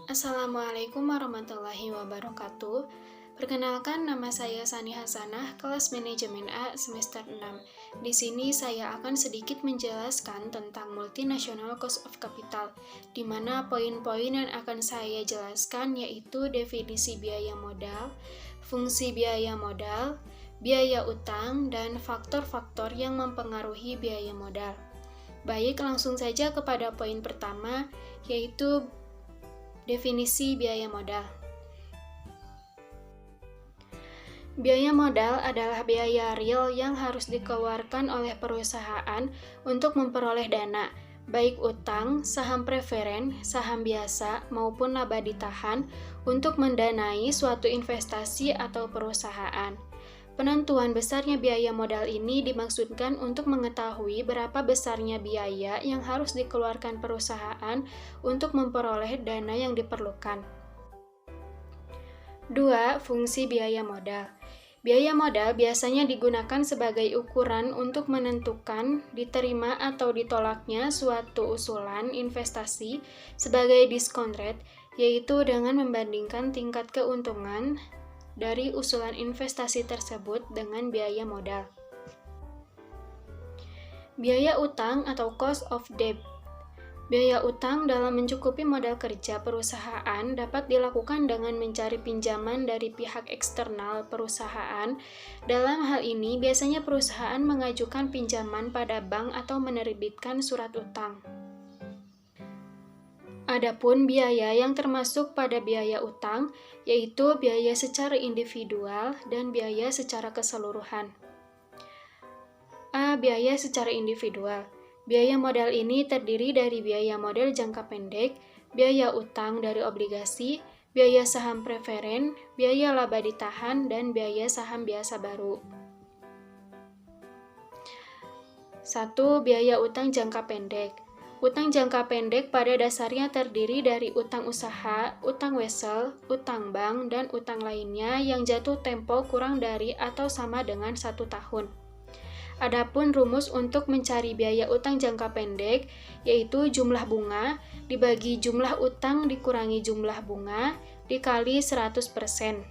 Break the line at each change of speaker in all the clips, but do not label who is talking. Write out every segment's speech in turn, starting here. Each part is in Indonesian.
Assalamualaikum warahmatullahi wabarakatuh. Perkenalkan, nama saya Sani Hasanah, kelas manajemen A semester 6. Di sini saya akan sedikit menjelaskan tentang multinational cost of capital, di mana poin-poin yang akan saya jelaskan yaitu definisi biaya modal, fungsi biaya modal, biaya utang, dan faktor-faktor yang mempengaruhi biaya modal. Baik, langsung saja kepada poin pertama, yaitu definisi biaya modal. Biaya modal adalah biaya real yang harus dikeluarkan oleh perusahaan untuk memperoleh dana, baik utang, saham preferen, saham biasa, maupun laba ditahan untuk mendanai suatu investasi atau perusahaan. Penentuan besarnya biaya modal ini dimaksudkan untuk mengetahui berapa besarnya biaya yang harus dikeluarkan perusahaan untuk memperoleh dana yang diperlukan. 2. Fungsi biaya modal. Biaya modal biasanya digunakan sebagai ukuran untuk menentukan diterima atau ditolaknya suatu usulan investasi sebagai discount rate, yaitu dengan membandingkan tingkat keuntungan dari usulan investasi tersebut dengan biaya modal. Biaya utang atau cost of debt. Biaya utang dalam mencukupi modal kerja perusahaan dapat dilakukan dengan mencari pinjaman dari pihak eksternal perusahaan. Dalam hal ini, biasanya perusahaan mengajukan pinjaman pada bank atau menerbitkan surat utang. Adapun biaya yang termasuk pada biaya utang, yaitu biaya secara individual dan biaya secara keseluruhan. A. Biaya secara individual. Biaya modal ini terdiri dari biaya modal jangka pendek, biaya utang dari obligasi, biaya saham preferen, biaya laba ditahan, dan biaya saham biasa baru. 1. Biaya utang jangka pendek. Utang jangka pendek pada dasarnya terdiri dari utang usaha, utang wesel, utang bank, dan utang lainnya yang jatuh tempo kurang dari atau sama dengan 1 tahun. Adapun rumus untuk mencari biaya utang jangka pendek, yaitu jumlah bunga dibagi jumlah utang dikurangi jumlah bunga dikali 100%.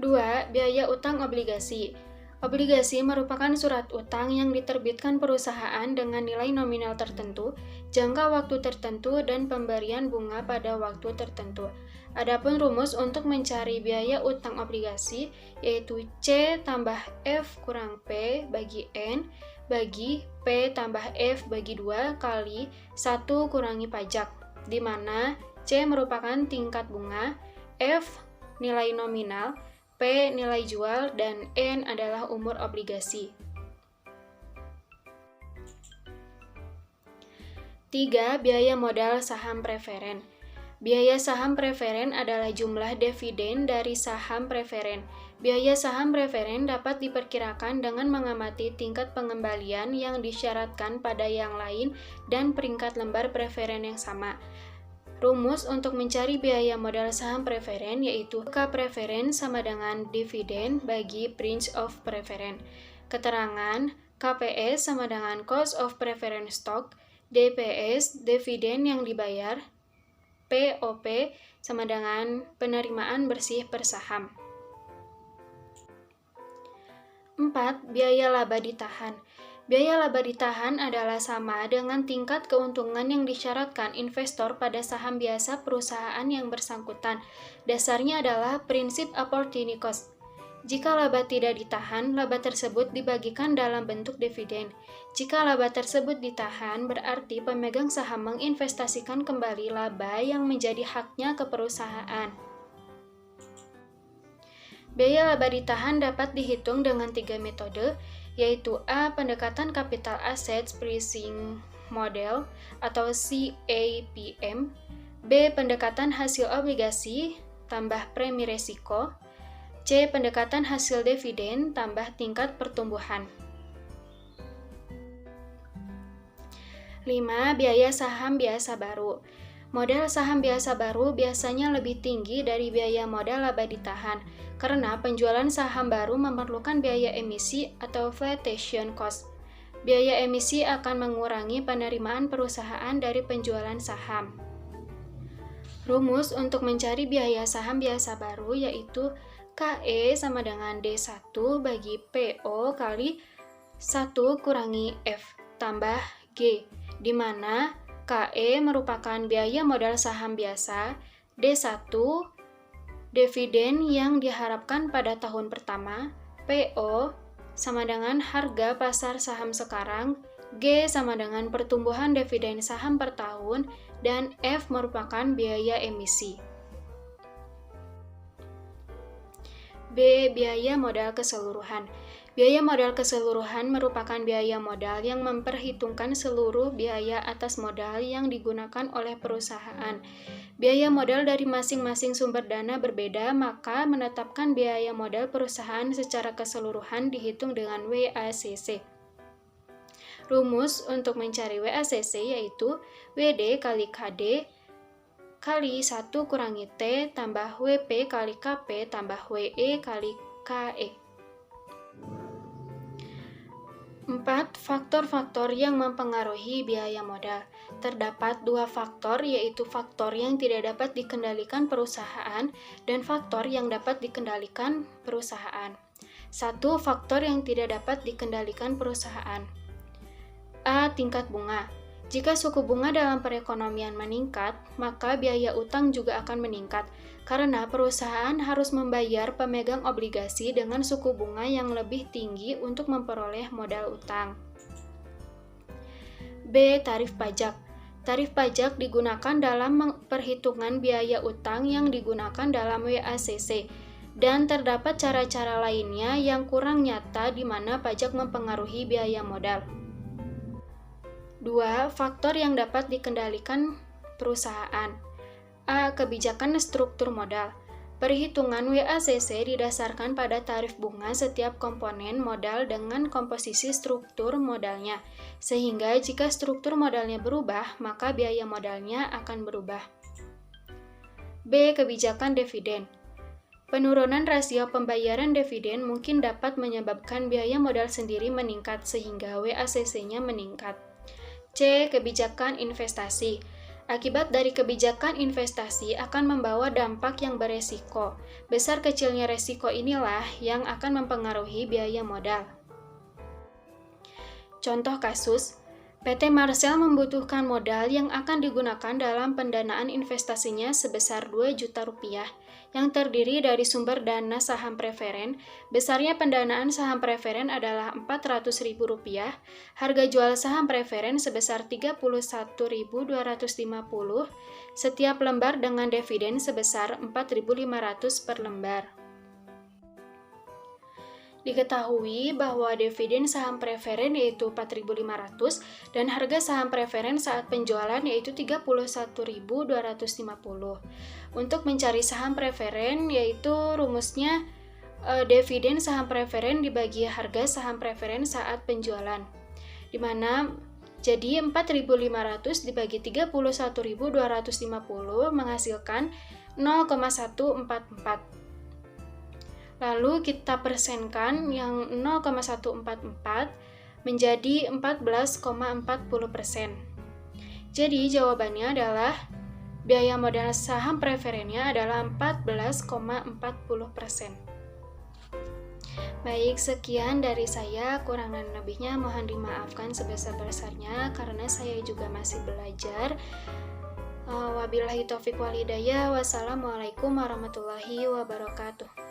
2. Biaya utang obligasi. Obligasi merupakan surat utang yang diterbitkan perusahaan dengan nilai nominal tertentu, jangka waktu tertentu, dan pemberian bunga pada waktu tertentu. Adapun rumus untuk mencari biaya utang obligasi yaitu C tambah F kurang P bagi N bagi P tambah F bagi 2 kali 1 kurangi pajak, di mana C merupakan tingkat bunga, F nilai nominal, P nilai jual, dan N adalah umur obligasi. 3. Biaya modal saham preferen. Biaya saham preferen adalah jumlah dividen dari saham preferen. Biaya saham preferen dapat diperkirakan dengan mengamati tingkat pengembalian yang disyaratkan pada yang lain dan peringkat lembar preferen yang sama. Rumus untuk mencari biaya modal saham preferen yaitu K preferen sama dengan dividen bagi Prince of Preferen. Keterangan KPS sama dengan Cost of Preference Stock, DPS dividen yang dibayar, POP sama dengan penerimaan bersih per saham. 4. Biaya laba ditahan. Biaya laba ditahan adalah sama dengan tingkat keuntungan yang disyaratkan investor pada saham biasa perusahaan yang bersangkutan. Dasarnya adalah prinsip opportunity cost. Jika laba tidak ditahan, laba tersebut dibagikan dalam bentuk dividen. Jika laba tersebut ditahan, berarti pemegang saham menginvestasikan kembali laba yang menjadi haknya ke perusahaan. Biaya laba ditahan dapat dihitung dengan 3 metode, yaitu A. Pendekatan Capital Assets Pricing Model atau CAPM, B. Pendekatan hasil obligasi tambah premi resiko, C. Pendekatan hasil dividen tambah tingkat pertumbuhan. 5. Biaya saham biasa baru. Modal saham biasa baru biasanya lebih tinggi dari biaya modal laba ditahan karena penjualan saham baru memerlukan biaya emisi atau flotation cost. Biaya emisi akan mengurangi penerimaan perusahaan dari penjualan saham. Rumus untuk mencari biaya saham biasa baru yaitu KE sama dengan D1 bagi PO kali 1 kurangi F tambah G, di mana KE merupakan biaya modal saham biasa, D1 dividen yang diharapkan pada tahun pertama, PO sama dengan harga pasar saham sekarang, G sama dengan pertumbuhan dividen saham per tahun, dan F merupakan biaya emisi. B. Biaya modal keseluruhan. Biaya modal keseluruhan merupakan biaya modal yang memperhitungkan seluruh biaya atas modal yang digunakan oleh perusahaan. Biaya modal dari masing-masing sumber dana berbeda, maka menetapkan biaya modal perusahaan secara keseluruhan dihitung dengan WACC. Rumus untuk mencari WACC yaitu WD kali KD kali 1 kurangi T tambah WP kali KP tambah WE kali KE. 4. Faktor-faktor yang mempengaruhi biaya modal. Terdapat 2 faktor, yaitu faktor yang tidak dapat dikendalikan perusahaan dan faktor yang dapat dikendalikan perusahaan. 1. Faktor yang tidak dapat dikendalikan perusahaan. A. Tingkat bunga. Jika suku bunga dalam perekonomian meningkat, maka biaya utang juga akan meningkat, karena perusahaan harus membayar pemegang obligasi dengan suku bunga yang lebih tinggi untuk memperoleh modal utang. B. Tarif pajak. Tarif pajak digunakan dalam perhitungan biaya utang yang digunakan dalam WACC, dan terdapat cara-cara lainnya yang kurang nyata di mana pajak mempengaruhi biaya modal. 2. Faktor yang dapat dikendalikan perusahaan. A. Kebijakan struktur modal. Perhitungan WACC didasarkan pada tarif bunga setiap komponen modal dengan komposisi struktur modalnya, sehingga jika struktur modalnya berubah, maka biaya modalnya akan berubah. B. Kebijakan dividen. Penurunan rasio pembayaran dividen mungkin dapat menyebabkan biaya modal sendiri meningkat sehingga WACC-nya meningkat. C. Kebijakan investasi. Akibat dari kebijakan investasi akan membawa dampak yang beresiko. Besar kecilnya resiko inilah yang akan mempengaruhi biaya modal. Contoh kasus, PT Marcel membutuhkan modal yang akan digunakan dalam pendanaan investasinya sebesar 2 juta rupiah, yang terdiri dari sumber dana saham preferen. Besarnya pendanaan saham preferen adalah Rp400.000, harga jual saham preferen sebesar Rp31.250, setiap lembar dengan dividen sebesar Rp4.500 per lembar. Diketahui bahwa dividen saham preferen yaitu Rp4.500 dan harga saham preferen saat penjualan yaitu Rp31.250. Untuk mencari saham preferen yaitu rumusnya dividen saham preferen dibagi harga saham preferen saat penjualan, di mana jadi 4.500 dibagi 31.250 menghasilkan 0,144. Lalu kita persenkan yang 0,144 menjadi 14,40%. Jadi jawabannya adalah biaya modal saham preferennya adalah 14,40%. Baik, sekian dari saya, kurang dan lebihnya mohon dimaafkan sebesar-besarnya karena saya juga masih belajar. Wabillahi taufiq wal hidayah. Wassalamualaikum warahmatullahi wabarakatuh.